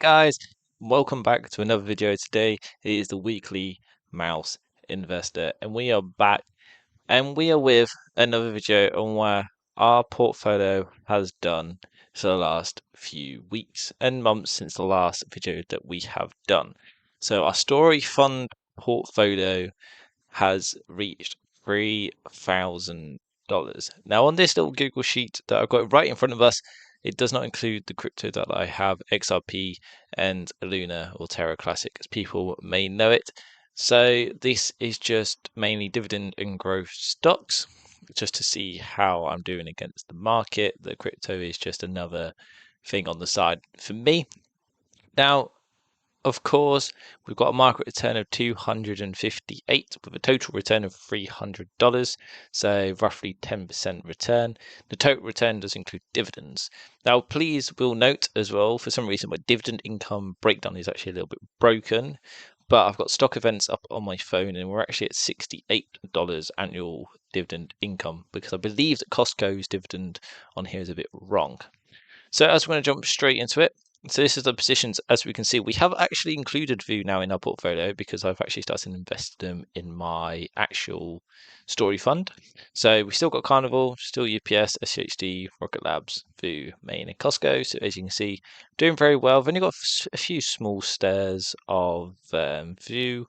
Guys, welcome back to another video. Today it is the weekly mouse investor, and we are back and we are with another video on where our portfolio has done for the last few weeks and months since the last video that we have done. So our story fund portfolio has reached $3,000. Now, on this little Google sheet that I've got right in front of us, it does not include the crypto that I have, XRP and Luna or Terra Classic, as people may know it. So this is just mainly dividend and growth stocks, just to see how I'm doing against the market. The crypto is just another thing on the side for me. Now, of course, we've got a market return of 258 with a total return of $300, so roughly 10% return. The total return does include dividends. Now, please will note as well, for some reason, my dividend income breakdown is actually a little bit broken, but I've got stock events up on my phone and we're actually at $68 annual dividend income because I believe that Costco's dividend on here is a bit wrong. So as we're going to jump straight into it, so this is the positions. As we can see, we have actually included VU now in our portfolio because I've actually started investing them in my actual story fund. So we still got Carnival, still UPS, SHD, Rocket Labs, VU, Main, and Costco. So as you can see, doing very well. I've only got a few small shares of VU,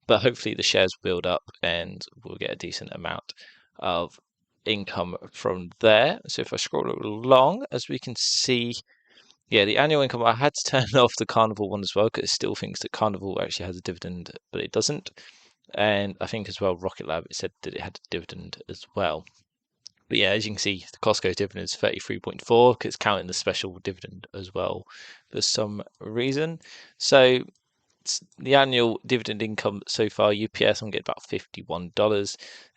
but hopefully the shares build up and we'll get a decent amount of income from there. So if I scroll along, as we can see, yeah, the annual income, I had to turn off the Carnival one as well because it still thinks that Carnival actually has a dividend, but it doesn't. And I think as well, Rocket Lab, it said that it had a dividend as well. But yeah, as you can see, the Costco dividend is 33.4 because it's counting the special dividend as well for some reason. So the annual dividend income so far, UPS I'm getting about $51,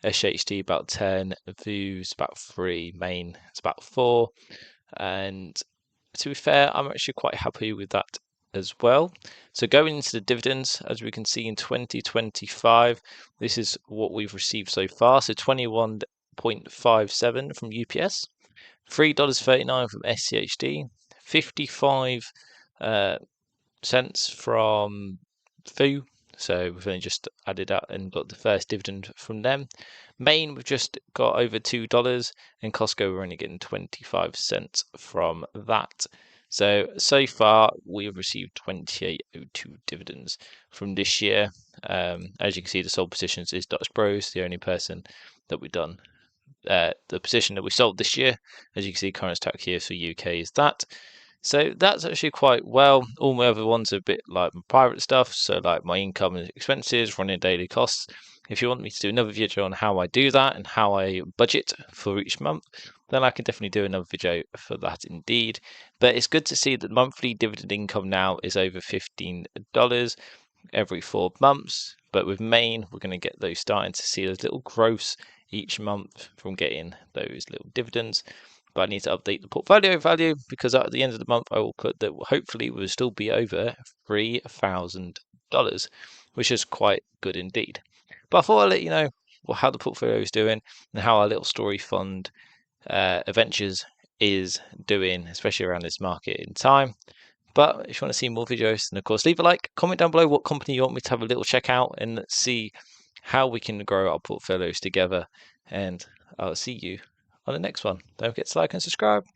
SHD about 10, Views about 3, Main it's about 4, and to be fair, I'm actually quite happy with that as well. So going into the dividends, as we can see in 2025, this is what we've received so far. So 21.57 from UPS, $3.39 from SCHD, 55 cents from Foo. So we've only just added up and got the first dividend from them. Main, we've just got over $2, and Costco, we're only getting 25 cents from that. So far, we've received 28.02 dividends from this year. As you can see, the sold positions is Dutch Bros, the only person that we've done. The position that we sold this year, as you can see, current stack here for UK is that. So that's actually quite well. All my other ones are a bit like my private stuff, so like my income and expenses, running daily costs. If you want me to do another video on how I do that and how I budget for each month, then I can definitely do another video for that indeed. But it's good to see that monthly dividend income now is over $15 every 4 months. But with Main, we're going to get those starting to see those little growths each month from getting those little dividends. But I need to update the portfolio value because at the end of the month I will put that hopefully will still be over $3,000, which is quite good indeed. But I thought I'd let you know how the portfolio is doing and how our little story fund adventures is doing, especially around this market in time. But if you want to see more videos, then of course leave a like, comment down below what company you want me to have a little check out, and let's see how we can grow our portfolios together. And I'll see you on the next one. Don't forget to like and subscribe.